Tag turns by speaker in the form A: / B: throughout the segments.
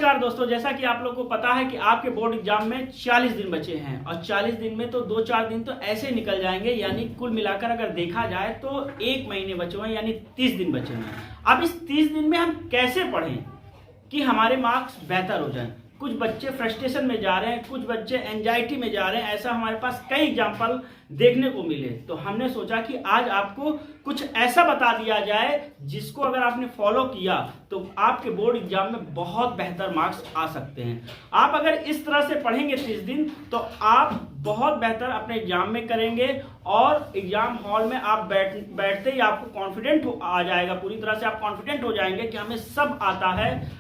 A: नमस्कार दोस्तों, जैसा कि आप लोग को पता है कि आपके बोर्ड एग्जाम में 40 दिन बचे हैं और 40 दिन में तो 2-4 दिन तो ऐसे निकल जाएंगे, यानी कुल मिलाकर अगर देखा जाए तो 1 महीने बचे हुए हैं, यानी 30 दिन बचे हुए हैं। अब इस 30 दिन में हम कैसे पढ़ें कि हमारे मार्क्स बेहतर हो जाएं। कुछ बच्चे फ्रस्ट्रेशन में जा रहे हैं, कुछ बच्चे एंजाइटी में जा रहे हैं, ऐसा हमारे पास कई एग्जाम्पल देखने को मिले। तो हमने सोचा कि आज आपको कुछ ऐसा बता दिया जाए जिसको अगर आपने फॉलो किया तो आपके बोर्ड एग्जाम में बहुत बेहतर मार्क्स आ सकते हैं। आप अगर इस तरह से पढ़ेंगे 30 दिन तो आप बहुत बेहतर अपने एग्जाम में करेंगे और एग्जाम हॉल में आप बैठते ही आपको कॉन्फिडेंट आ जाएगा, पूरी तरह से आप कॉन्फिडेंट हो जाएंगे कि हमें सब आता है,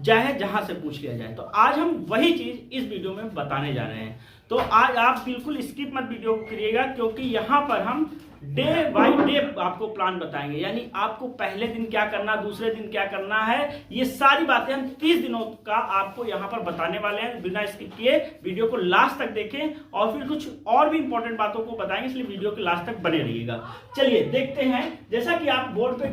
A: चाहे जहां से पूछ लिया जाए। तो आज हम वही चीज इस वीडियो में बताने जा रहे हैं। तो आज आप बिल्कुल स्किप मत वीडियो को करिएगा, क्योंकि यहां पर हम डे बाय डे आपको प्लान बताएंगे, यानी आपको पहले दिन क्या करना, दूसरे दिन क्या करना है, ये सारी बातें हम 30 दिनों का आपको यहां पर बताने वाले हैं। बिना स्किप किए वीडियो को लास्ट तक देखें और फिर कुछ और भी इंपॉर्टेंट बातों को बताएंगे, इसलिए वीडियो के लास्ट तक बने रहिएगा। चलिए देखते हैं। जैसा कि आप बोर्ड पे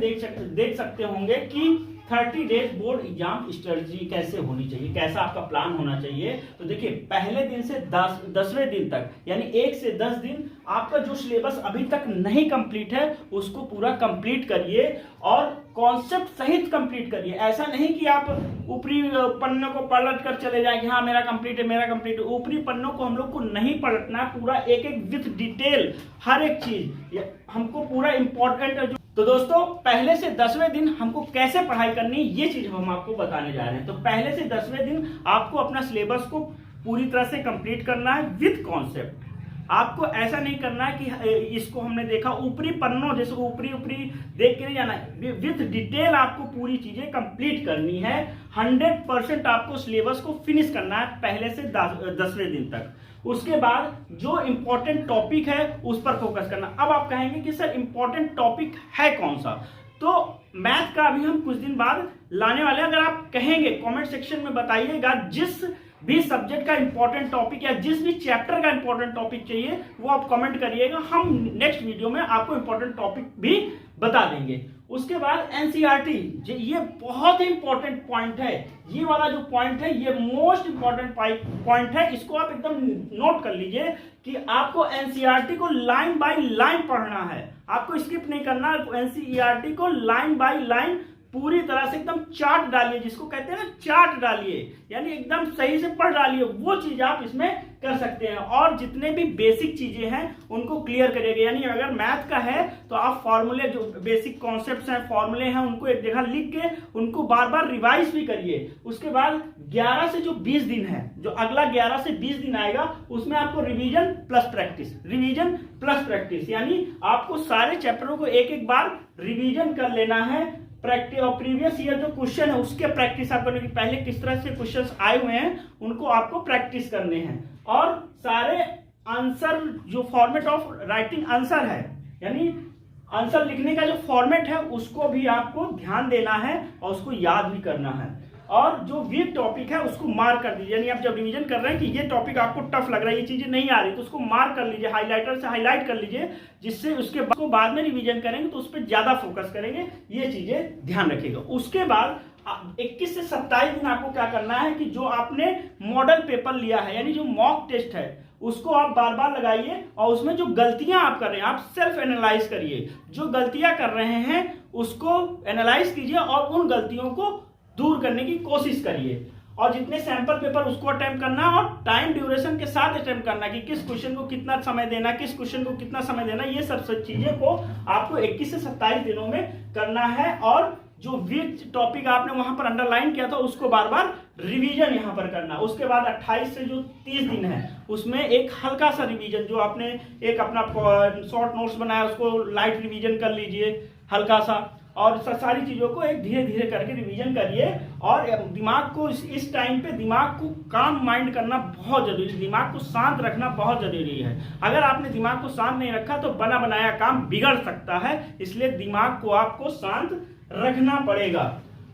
A: देख सकते होंगे कि 30 डेज बोर्ड एग्जाम स्ट्रेटजी कैसे होनी चाहिए, कैसा आपका प्लान होना चाहिए। तो देखिए, पहले दिन से 10वें दिन तक, यानी 1 से 10 दिन आपका जो सिलेबस अभी तक नहीं कंप्लीट है उसको पूरा कंप्लीट करिए और कॉन्सेप्ट सहित कंप्लीट करिए। ऐसा नहीं कि आप ऊपरी पन्नों को पलट कर चले जाएं कि हाँ मेरा कंप्लीट है, मेरा कंप्लीट है। ऊपरी पन्नों को हम लोग को नहीं पलटना, पूरा एक एक विथ डिटेल हर एक चीज हमको पूरा इंपॉर्टेंट। तो दोस्तों, पहले से 10वें दिन हमको कैसे पढ़ाई करनी, ये चीज हम आपको बताने जा रहे हैं। तो पहले से 10वें दिन आपको अपना सिलेबस को पूरी तरह से कंप्लीट करना है विद कॉन्सेप्ट। आपको ऐसा नहीं करना है कि इसको हमने देखा ऊपरी पन्नों जैसे ऊपरी देख के नहीं जाना है, विद डिटेल आपको पूरी चीजें कंप्लीट करनी है। 100% आपको सिलेबस को फिनिश करना है पहले से 10वें दिन तक। उसके बाद जो इंपॉर्टेंट टॉपिक है उस पर फोकस करना। अब आप कहेंगे कि सर इंपॉर्टेंट टॉपिक है कौन सा, तो मैथ का अभी हम कुछ दिन बाद लाने वाले हैं। अगर आप कहेंगे कमेंट सेक्शन में बताइएगा जिस भी सब्जेक्ट का इंपॉर्टेंट टॉपिक या जिस भी चैप्टर का इंपॉर्टेंट टॉपिक चाहिए वो आप कमेंट करिएगा, हम नेक्स्ट वीडियो में आपको इंपॉर्टेंट टॉपिक भी बता देंगे। उसके बाद एनसीईआरटी, ये बहुत ही इंपॉर्टेंट पॉइंट है। ये वाला जो पॉइंट है ये मोस्ट इंपॉर्टेंट पॉइंट है, इसको आप एकदम नोट कर लीजिए कि आपको एनसीईआरटी को लाइन बाय लाइन पढ़ना है, आपको स्किप नहीं करना। एनसीईआरटी को लाइन बाय लाइन पूरी तरह से एकदम चार्ट डालिए, जिसको कहते हैं ना चार्ट डालिए, यानी एकदम सही से पढ़ डालिए। वो चीज आप इसमें कर सकते हैं और जितने भी बेसिक चीजें हैं उनको क्लियर करिएगा। यानी अगर मैथ का है तो आप फॉर्मूले, जो बेसिक कॉन्सेप्ट्स हैं, फॉर्मूले हैं, उनको एक जगह लिख के उनको बार बार रिवाइज भी करिए। उसके बाद 11 से जो 20 दिन है, जो अगला 11 से 20 दिन आएगा, उसमें आपको रिवीजन प्लस प्रैक्टिस, यानी आपको सारे चैप्टरों को एक एक बार रिवीजन कर लेना है। प्रैक्टिस और प्रीवियस ईयर जो क्वेश्चन है उसके प्रैक्टिस आप करने की, पहले किस तरह से क्वेश्चंस आए हुए हैं उनको आपको प्रैक्टिस करने हैं। और सारे आंसर, जो फॉर्मेट ऑफ राइटिंग आंसर है, यानी आंसर लिखने का जो फॉर्मेट है उसको भी आपको ध्यान देना है और उसको याद भी करना है। और जो वीक टॉपिक है उसको मार्क कर दीजिए, यानी आप जब रिवीजन कर रहे हैं कि ये टॉपिक आपको टफ लग रहा है, ये चीजें नहीं आ रही, तो उसको मार्क कर लीजिए, हाइलाइटर से हाईलाइट कर लीजिए, जिससे उसके बाद में रिवीजन करेंगे तो उस पर ज्यादा फोकस करेंगे। ये चीजें ध्यान रखिएगा। उसके बाद 21 से 27 दिन आपको क्या करना है कि जो आपने मॉडल पेपर लिया है, यानी जो मॉक टेस्ट है, उसको आप बार बार लगाइए और उसमें जो गलतियां आप कर रहे हैं आप सेल्फ एनालाइज करिए। जो गलतियां कर रहे हैं उसको एनालाइज कीजिए और उन गलतियों को दूर करने की कोशिश करिए। और जितने सैंपल पेपर उसको अटेम्प्ट करना और टाइम ड्यूरेशन के साथ अटेम्प्ट करना कि किस क्वेश्चन को कितना समय देना, किस क्वेश्चन को कितना समय देना, ये सब चीजें को आपको 21 से 27 दिनों में करना है। और जो वीक टॉपिक आपने वहां पर अंडरलाइन किया था उसको बार बार रिवीजन यहां पर करना। उसके बाद 28 से जो 30 दिन है उसमें एक हल्का सा रिवीजन, जो आपने एक अपना शॉर्ट नोट्स बनाया उसको लाइट रिवीजन कर लीजिए हल्का सा, और सारी चीजों को एक धीरे धीरे करके रिवीजन करिए। और दिमाग को इस टाइम पे दिमाग को काम माइंड करना बहुत जरूरी है, दिमाग को शांत रखना बहुत जरूरी है। अगर आपने दिमाग को शांत नहीं रखा तो बना बनाया काम बिगड़ सकता है, इसलिए दिमाग को आपको शांत रखना पड़ेगा।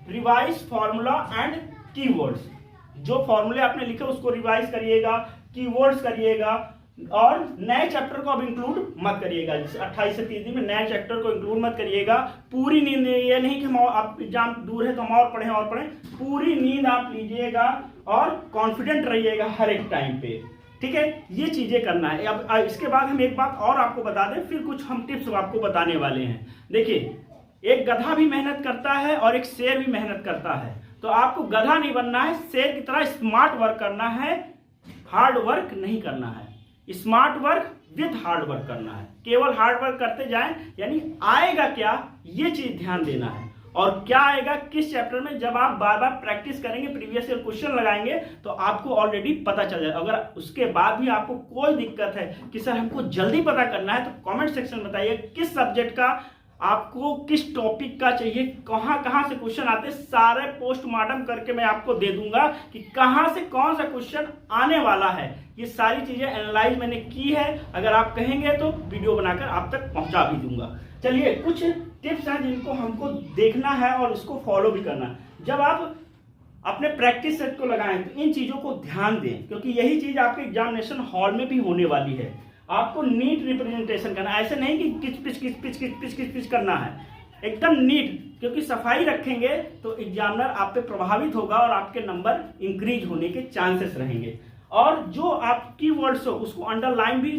A: रिवाइज फॉर्मूला एंड कीवर्ड्स, जो फॉर्मूले आपने लिखे उसको रिवाइज करिएगा, कीवर्ड्स करिएगा, और नए चैप्टर को अब इंक्लूड मत करिएगा। 28 से 30 दिन में नए चैप्टर को इंक्लूड मत करिएगा। पूरी नींद, ये नहीं कि हम आप एग्जाम दूर है तो हम और पढ़ें, पूरी नींद आप लीजिएगा और कॉन्फिडेंट रहिएगा हर एक टाइम पे, ठीक है। ये चीजें करना है। अब इसके बाद हम एक बात और आपको बता दें, फिर कुछ हम टिप्स आपको बताने वाले हैं। देखिए, एक गधा भी मेहनत करता है और एक शेर भी मेहनत करता है। तो आपको गधा नहीं बनना है, शेर की तरह स्मार्ट वर्क करना है, हार्ड वर्क नहीं करना है। Smart work with hard work करना है। केवल हार्ड वर्क करते जाएं, यानी आएगा क्या ये चीज ध्यान देना है। और क्या आएगा किस चैप्टर में, जब आप बार बार प्रैक्टिस करेंगे, प्रीवियस ईयर क्वेश्चन लगाएंगे तो आपको ऑलरेडी पता चल जाएगा। अगर उसके बाद भी आपको कोई दिक्कत है कि सर हमको जल्दी पता करना है, तो कमेंट सेक्शन में बताइए किस सब्जेक्ट का आपको, किस टॉपिक का चाहिए, कहां से क्वेश्चन आते हैं, सारे पोस्टमार्टम करके मैं आपको दे दूंगा कि कहां से कौन सा क्वेश्चन आने वाला है। ये सारी चीजें एनालाइज मैंने की है। अगर आप कहेंगे तो वीडियो बनाकर आप तक पहुंचा भी दूंगा। चलिए, कुछ टिप्स हैं जिनको हमको देखना है और उसको फॉलो भी करना है। जब आप अपने प्रैक्टिस सेट को लगाएं तो इन चीजों को ध्यान दें, क्योंकि यही चीज आपके एग्जामिनेशन हॉल में भी होने वाली है। आपको नीट रिप्रेजेंटेशन करना है, ऐसे नहीं कि किच पिच करना है, एकदम नीट। क्योंकि सफाई रखेंगे तो एग्जामिनर आप पे प्रभावित होगा और आपके नंबर इंक्रीज होने के चांसेस रहेंगे। और जो आप कीवर्ड्स हो उसको अंडरलाइन भी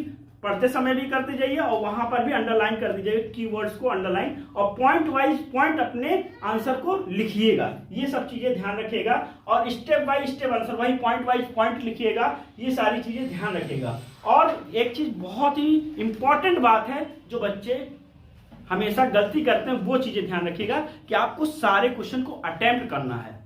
A: पढ़ते समय भी करते जाइए और वहां पर भी अंडरलाइन कर दीजिएगा, कीवर्ड्स को अंडरलाइन, और पॉइंट वाइज पॉइंट अपने आंसर को लिखिएगा। ये सब चीजें ध्यान रखिएगा और स्टेप बाय स्टेप आंसर, वही पॉइंट वाइज पॉइंट लिखिएगा। ये सारी चीजें ध्यान रखिएगा। और एक चीज बहुत ही इंपॉर्टेंट बात है, जो बच्चे हमेशा गलती करते हैं, वो चीजें ध्यान रखिएगा कि आपको सारे क्वेश्चन को अटेम्प्ट करना है।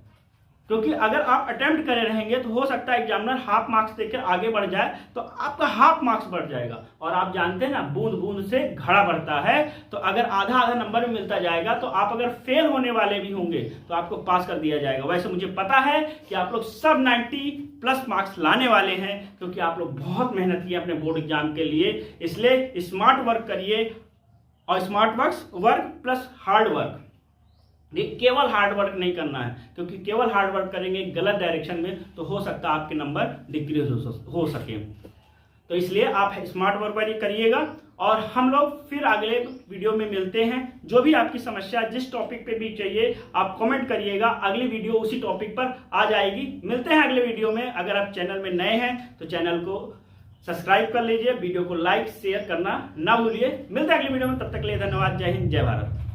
A: क्योंकि अगर आप अटेम्प्ट करे रहेंगे तो हो सकता है एग्जामिनर हाफ मार्क्स देकर आगे बढ़ जाए, तो आपका हाफ मार्क्स बढ़ जाएगा। और आप जानते हैं ना, बूंद बूंद से घड़ा बढ़ता है। तो अगर आधा आधा नंबर में मिलता जाएगा तो आप अगर फेल होने वाले भी होंगे तो आपको पास कर दिया जाएगा। वैसे मुझे पता है कि आप लोग सब 90+ मार्क्स लाने वाले हैं, क्योंकि आप लोग बहुत मेहनत किए अपने बोर्ड एग्जाम के लिए। इसलिए स्मार्ट वर्क करिए, और smart work plus hard work. केवल हार्ड वर्क नहीं करना है, क्योंकि केवल हार्ड वर्क करेंगे गलत डायरेक्शन में तो हो सकता है आपके नंबर डिक्रीज हो सके। तो इसलिए आप स्मार्ट वर्क करिएगा। और हम लोग फिर अगले वीडियो में मिलते हैं। जो भी आपकी समस्या जिस टॉपिक पे भी चाहिए आप कमेंट करिएगा, अगली वीडियो उसी टॉपिक पर आ जाएगी। मिलते हैं अगले वीडियो में। अगर आप चैनल में नए हैं तो चैनल को सब्सक्राइब कर लीजिए, वीडियो को लाइक शेयर करना ना भूलिए। मिलते हैं अगली वीडियो में, तब तक के लिए धन्यवाद। जय हिंद, जय भारत।